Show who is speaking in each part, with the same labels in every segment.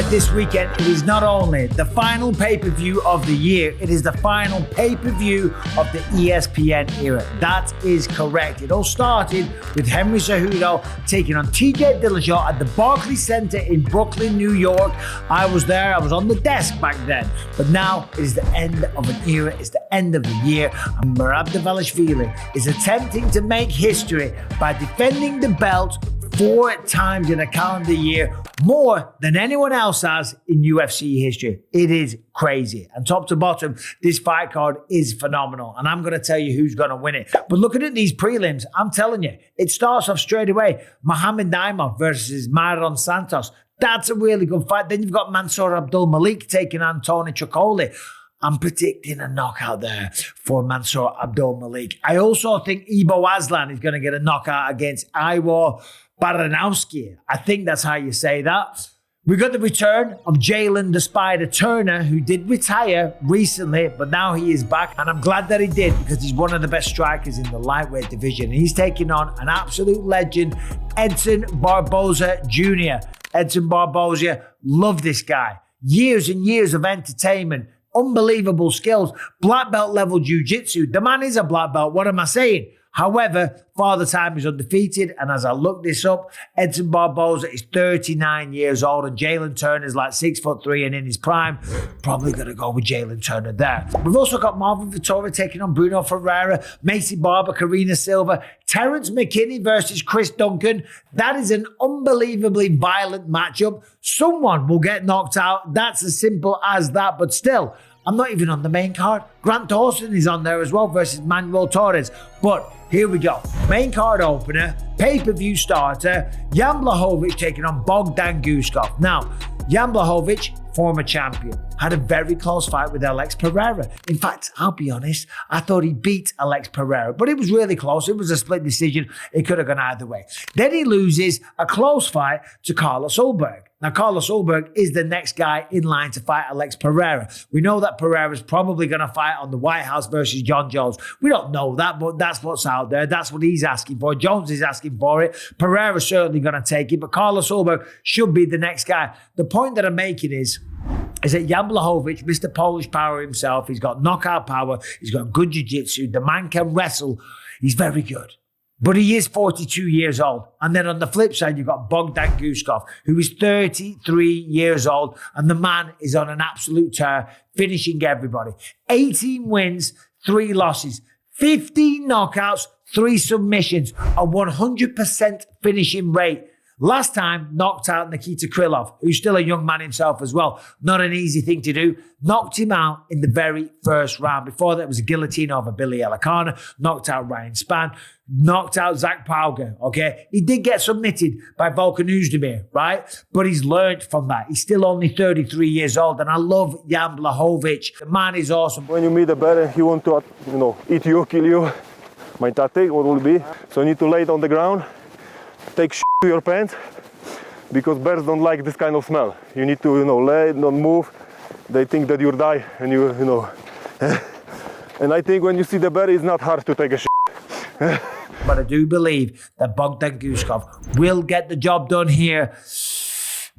Speaker 1: this weekend, it is not only the final pay-per-view of the year, it is the final pay-per-view of the ESPN era. That is correct. It all started with Henry Cejudo taking on TJ Dillashaw at the Barclays Center in Brooklyn, New York. I was there. I was on the desk back then. But now it is the end of an era. It's the end of the year. And Merab Dvalishvili is attempting to make history by defending the belt 4 times in a calendar year, more than anyone else has in UFC history. It is crazy. And top to bottom, this fight card is phenomenal. And I'm going to tell you who's going to win it. But looking at these prelims, I'm telling you, it starts off straight away. Mohamed Naimov versus Myron Santos. That's a really good fight. Then you've got Mansour Abdul Malik taking on Tony Chocolate. I'm predicting a knockout there for Mansour Abdul Malik. I also think Ibo Aslan is going to get a knockout against Iwo Baranowski. I think that's how you say that. We got the return of Jalen the Spider Turner, who did retire recently, but now he is back. And I'm glad that he did, because he's one of the best strikers in the lightweight division. And he's taking on an absolute legend, Edson Barboza Jr. Edson Barboza, love this guy. Years and years of entertainment, unbelievable skills, black belt level jiu-jitsu. The man is a black belt. What am I saying? However, Father Time is undefeated, and as I look this up, Edson Barboza is 39 years old, and Jalen Turner is like 6'3" and in his prime. Probably going to go with Jalen Turner there. We've also got Marvin Vettori taking on Bruno Ferreira, Macy Barber, Karina Silva, Terrence McKinney versus Chris Duncan. That is an unbelievably violent matchup. Someone will get knocked out. That's as simple as that, but still, I'm not even on the main card. Grant Dawson is on there as well versus Manuel Torres. But here we go. Main card opener, pay-per-view starter, Jan Blachowicz taking on Bogdan Guskov. Now, Jan Blachowicz, former champion, had a very close fight with Alex Pereira. In fact, I'll be honest, I thought he beat Alex Pereira, but it was really close. It was a split decision. It could have gone either way. Then he loses a close fight to Carlos Ulberg. Now, Carlos Ulberg is the next guy in line to fight Alex Pereira. We know that Pereira's probably going to fight on the White House versus John Jones. We don't know that, but that's what's out there. That's what he's asking for. Jones is asking for it. Pereira's certainly going to take it, but Carlos Ulberg should be the next guy. The point that I'm making is that Jan Blachowicz, Mr. Polish Power himself, he's got knockout power, he's got good jiu-jitsu, the man can wrestle, he's very good. But he is 42 years old. And then on the flip side, you've got Bogdan Guskov, who is 33 years old, and the man is on an absolute tear, finishing everybody. 18 wins, 3 losses, 15 knockouts, 3 submissions, a 100% finishing rate. Last time, knocked out Nikita Krylov, who's still a young man himself as well. Not an easy thing to do. Knocked him out in the very first round. Before that, it was a guillotine over Billy Elikana. Knocked out Ryan Spann. Knocked out Zach Pauger, okay? He did get submitted by Volkan Oezdemir, right? But he's learned from that. He's still only 33 years old, and I love Jan Blachowicz. The man is awesome.
Speaker 2: When you meet a bear, he wants to, eat you, kill you. My tactic, what will be? So you need to lay it on the ground. Take shit to your pants, because bears don't like this kind of smell. You need to, lay, don't move. They think that you die, and and I think when you see the bear, it's not hard to take a shit.
Speaker 1: But I do believe that Bogdan Guskov will get the job done here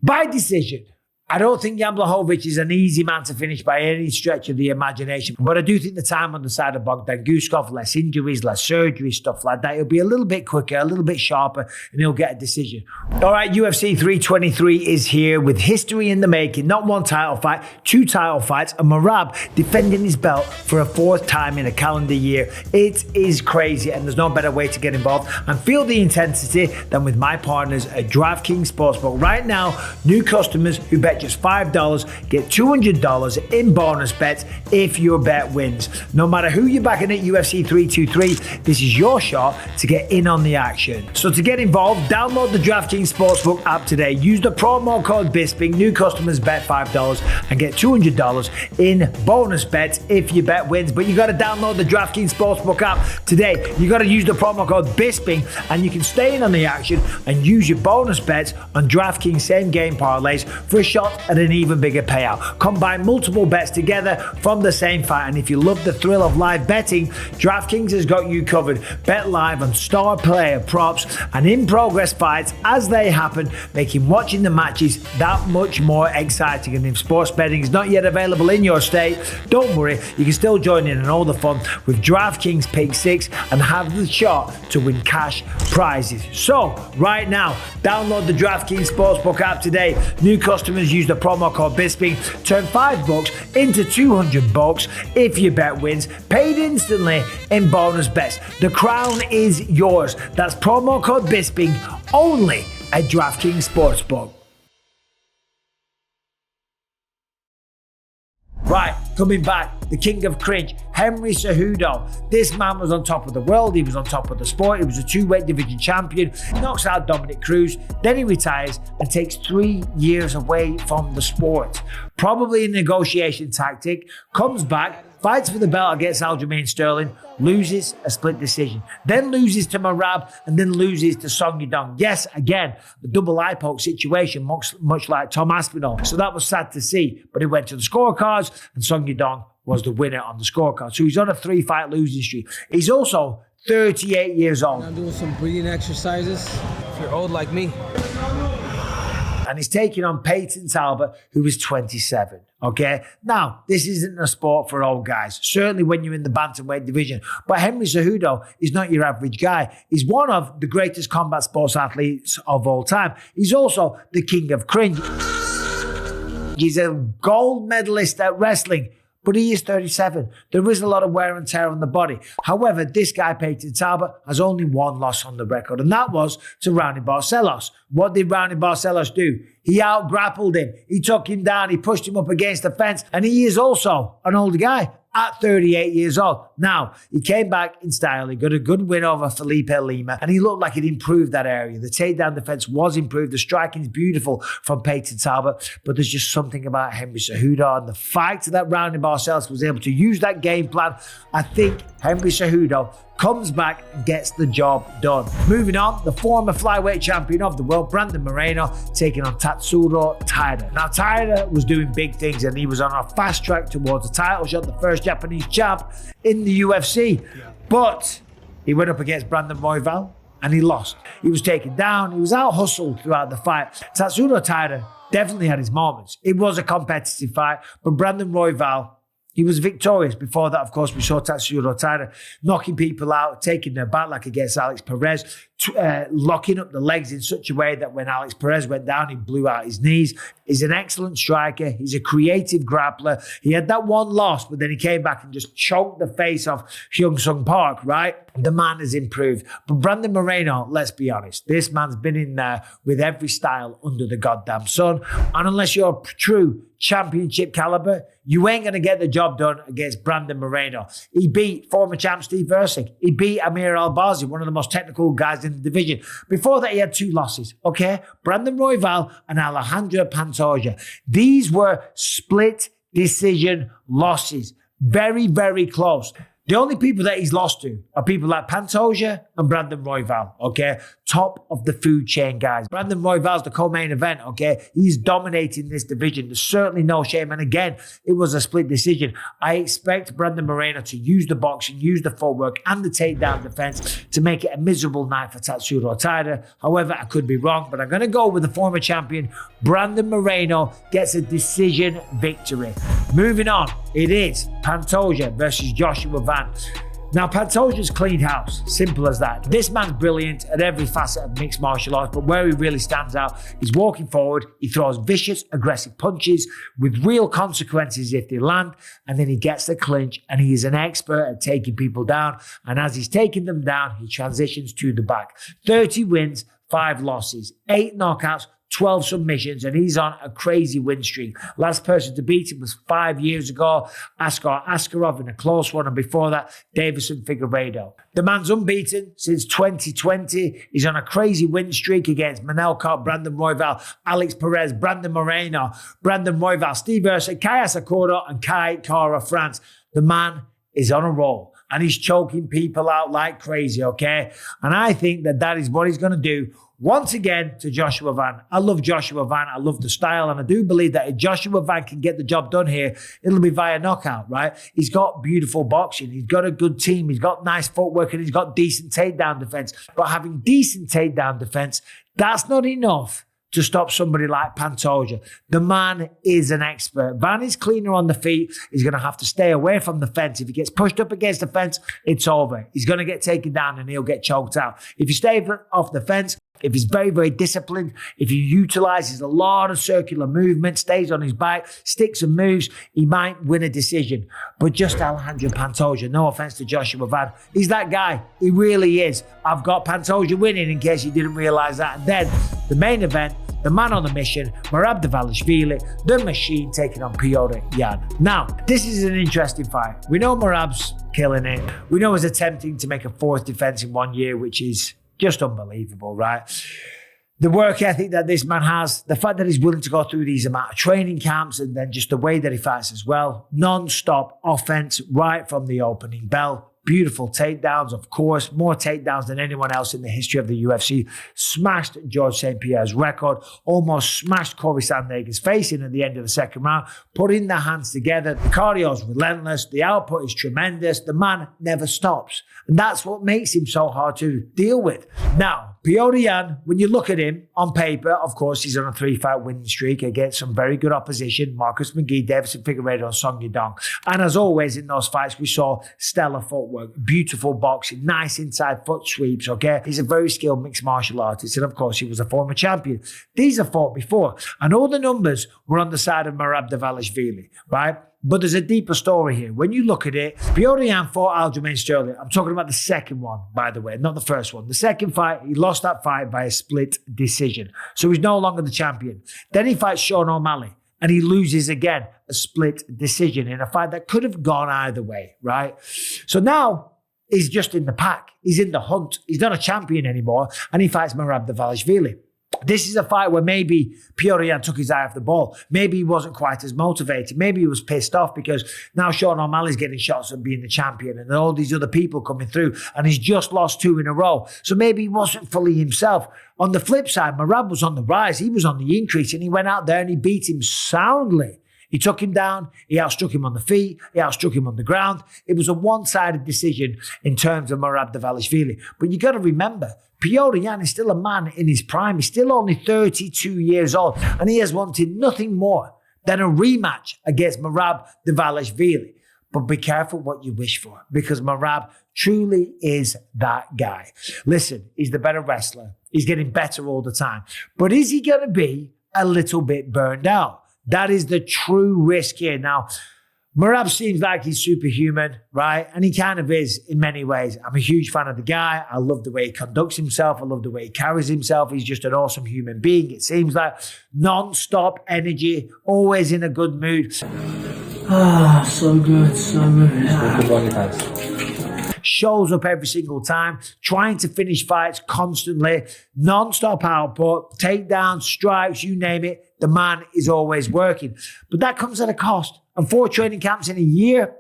Speaker 1: by decision. I don't think Jan Blachowicz is an easy man to finish by any stretch of the imagination, but I do think the time on the side of Bogdan Guskov, less injuries, less surgery, stuff like that, he'll be a little bit quicker, a little bit sharper, and he'll get a decision. All right, UFC 323 is here with history in the making. Not 1 title fight, 2 title fights, and Merab defending his belt for a 4th time in a calendar year. It is crazy, and there's no better way to get involved and feel the intensity than with my partners at DraftKings Sportsbook. Right now, new customers who bet just $5 get $200 in bonus bets if your bet wins. No matter who you're backing at UFC 323, this is your shot to get in on the action. So to get involved, download the DraftKings Sportsbook app today. Use the promo code Bisping. New customers bet $5 and get $200 in bonus bets if your bet wins. But you got to download the DraftKings Sportsbook app today. You got to use the promo code Bisping, and you can stay in on the action and use your bonus bets on DraftKings same game parlays for a shot shot at an even bigger payout. Combine multiple bets together from the same fight, and if you love the thrill of live betting, DraftKings has got you covered. Bet live on star player props and in-progress fights as they happen, making watching the matches that much more exciting. And if sports betting is not yet available in your state, don't worry, you can still join in on all the fun with DraftKings Pick 6 and have the shot to win cash prizes. So, right now, download the DraftKings Sportsbook app today. New customers use the promo code Bisping, turn $5 into $200 if your bet wins, paid instantly in bonus bets. The crown is yours. That's promo code Bisping only at DraftKings Sportsbook. Right, coming back, the king of cringe, Henry Cejudo. This man was on top of the world, he was on top of the sport, he was a 2-weight division champion, he knocks out Dominic Cruz, then he retires and takes 3 years away from the sport. Probably a negotiation tactic, comes back, fights for the belt against Aljamain Sterling, loses a split decision, then loses to Merab, and then loses to Song Yadong. Yes, again, a double eye poke situation, much like Tom Aspinall. So that was sad to see, but it went to the scorecards, and Song Yadong was the winner on the scorecard. So he's on a 3-fight losing streak. He's also 38 years old.
Speaker 3: I'm doing some breathing exercises if you're old like me.
Speaker 1: And he's taking on Payton Talbott, who is 27. Okay? Now, this isn't a sport for old guys, certainly when you're in the bantamweight division. But Henry Cejudo is not your average guy. He's one of the greatest combat sports athletes of all time. He's also the king of cringe. He's a gold medalist at wrestling, but he is 37. There is a lot of wear and tear on the body. However, this guy, Payton Talbott, has only one loss on the record, and that was to Raoni Barcelos. What did Raoni Barcelos do? He out-grappled him. He took him down. He pushed him up against the fence, and he is also an older guy at 38 years old. Now, he came back in style. He got a good win over Felipe Lima, and he looked like he'd improved that area. The takedown defense was improved. The striking is beautiful from Payton Talbott, but there's just something about Henry Cejudo and the fact that Raoni Barcelos was able to use that game plan. I think Henry Cejudo comes back and gets the job done. Moving on, the former flyweight champion of the world, Brandon Moreno, taking on Tatsuro Taira. Now, Taira was doing big things and he was on a fast track towards the title shot, the first Japanese champ in the UFC. But he went up against Brandon Royval and he lost. He was taken down, he was out-hustled throughout the fight. Tatsuro Taira definitely had his moments. It was a competitive fight, but Brandon Royval, he was victorious. Before that, of course, we saw Tatsuro Taira knocking people out, taking their back like against Alex Perez, locking up the legs in such a way that when Alex Perez went down, he blew out his knees. He's an excellent striker. He's a creative grappler. He had that one loss, but then he came back and just choked the face off Hyung Sung Park, right? The man has improved. But Brandon Moreno, let's be honest, this man's been in there with every style under the goddamn sun. And unless you're a true championship caliber, you ain't going to get the job done against Brandon Moreno. He beat former champ Steve Versick. He beat Amir Albazi, one of the most technical guys in the division. Before that, he had 2 losses, okay? Brandon Royval and Alexandre Pantoja. These were split decision losses. Very, very close. The only people that he's lost to are people like Pantoja and Brandon Royval, okay? Top of the food chain guys. Brandon Royval's the co-main event, okay? He's dominating this division. There's certainly no shame. And again, it was a split decision. I expect Brandon Moreno to use the boxing, use the footwork and the takedown defense to make it a miserable night for Tatsuro Taira. However, I could be wrong, but I'm going to go with the former champion. Brandon Moreno gets a decision victory. Moving on, it is Pantoja versus Joshua Van. Now, Pantoja's cleaned house. Simple as that. This man's brilliant at every facet of mixed martial arts, but where he really stands out is walking forward. He throws vicious, aggressive punches with real consequences if they land, and then he gets the clinch, and he is an expert at taking people down. And as he's taking them down, he transitions to the back. 30 wins, 5 losses, 8 knockouts, 12 submissions, and he's on a crazy win streak. Last person to beat him was 5 years ago, Askar Askarov in a close one, and before that, Davison Figueiredo. The man's unbeaten since 2020. He's on a crazy win streak against Manel Kape, Brandon Royval, Alex Perez, Brandon Moreno, Brandon Royval, Steve Versick, Kai Asakura, and Kai Kara France. The man is on a roll, and he's choking people out like crazy, okay? And I think that is what he's going to do once again to Joshua Van. I love Joshua Van. I love the style. And I do believe that if Joshua Van can get the job done here, it'll be via knockout, right? He's got beautiful boxing. He's got a good team. He's got nice footwork and he's got decent takedown defense. But having decent takedown defense, that's not enough to stop somebody like Pantoja. The man is an expert. Van is cleaner on the feet. He's going to have to stay away from the fence. If he gets pushed up against the fence, it's over. He's going to get taken down and he'll get choked out. If he stays off the fence, if he's very, very disciplined, if he utilizes a lot of circular movement, stays on his bike, sticks and moves, he might win a decision. But just Alexandre Pantoja, no offense to Joshua Van, he's that guy. He really is. I've got Pantoja winning in case you didn't realize that. And then the main event, the man on the mission, Merab Dvalishvili, the machine taking on Petr Yan. Now, this is an interesting fight. We know Merab's killing it. We know he's attempting to make a fourth defense in 1 year, which is just unbelievable, right? The work ethic that this man has, the fact that he's willing to go through these amount of training camps and then just the way that he fights as well. Non-stop offense right from the opening bell. Beautiful takedowns, of course, more takedowns than anyone else in the history of the UFC. Smashed George St. Pierre's record, almost smashed Corey Sandhagen's face in at the end of the second round, putting their hands together. The cardio's relentless, the output is tremendous, the man never stops. And that's what makes him so hard to deal with. Now, Petr Yan, when you look at him on paper, of course, he's on a 3-fight winning streak against some very good opposition, Marcus McGee, Davison Figueiredo, and Song Yadong. And as always in those fights, we saw stellar footwork, beautiful boxing, nice inside foot sweeps, okay? He's a very skilled mixed martial artist, and of course, he was a former champion. These are fought before, and all the numbers were on the side of Merab Dvalishvili, right? But there's a deeper story here. When you look at it, Petr Yan fought Aljamain Sterling. I'm talking about the second one, by the way, not the first one. The second fight, he lost that fight by a split decision. So he's no longer the champion. Then he fights Sean O'Malley, and he loses again, a split decision in a fight that could have gone either way, right? So now he's just in the pack. He's in the hunt. He's not a champion anymore, and he fights Merab Dvalishvili. This is a fight where maybe Petr Yan took his eye off the ball. Maybe he wasn't quite as motivated. Maybe he was pissed off because now Sean O'Malley's getting shots at being the champion and all these other people coming through, and he's just lost 2 in a row. So maybe he wasn't fully himself. On the flip side, Merab was on the rise. He was on the increase, and he went out there and he beat him soundly. He took him down. He outstruck him on the feet. He outstruck him on the ground. It was a one-sided decision in terms of Merab Dvalishvili. But you got to remember, Petr Yan is still a man in his prime. He's still only 32 years old, and he has wanted nothing more than a rematch against Merab Dvalishvili. But be careful what you wish for, because Merab truly is that guy. Listen, he's the better wrestler. He's getting better all the time. But is he going to be a little bit burned out? That is the true risk here. Now, Merab seems like he's superhuman, right? And he kind of is in many ways. I'm a huge fan of the guy. I love the way he conducts himself. I love the way he carries himself. He's just an awesome human being. It seems like non-stop energy, always in a good mood.
Speaker 3: Ah, so good, so good.
Speaker 1: Shows up every single time, trying to finish fights constantly, non-stop output, takedowns, strikes, you name it. The man is always working. But that comes at a cost. And 4 training camps in a year,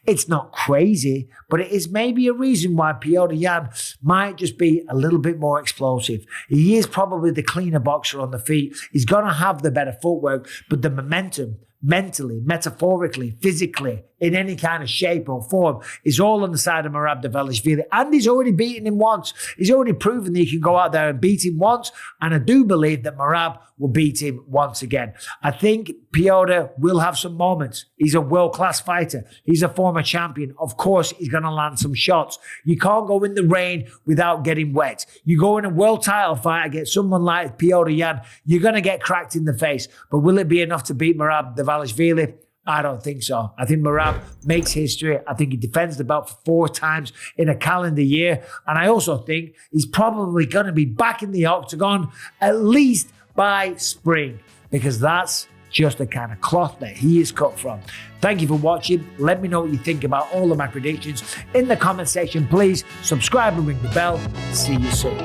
Speaker 1: it's not crazy, but it is maybe a reason why Petr Yan might just be a little bit more explosive. He is probably the cleaner boxer on the feet. He's going to have the better footwork, but the momentum, mentally, metaphorically, physically, in any kind of shape or form, is all on the side of Merab Dvalishvili. And he's already beaten him once. He's already proven that he can go out there and beat him once. And I do believe that Merab will beat him once again. I think Petr will have some moments. He's a world-class fighter. He's a former champion. Of course, he's going to land some shots. You can't go in the rain without getting wet. You go in a world title fight against someone like Petr Yan, you're going to get cracked in the face. But will it be enough to beat Merab Dvalishvili? I don't think so. I think Merab makes history. I think he defends the belt for 4 times in a calendar year. And I also think he's probably going to be back in the octagon at least by spring, because that's just the kind of cloth that he is cut from. Thank you for watching. Let me know what you think about all of my predictions in the comment section. Please subscribe and ring the bell. See you soon.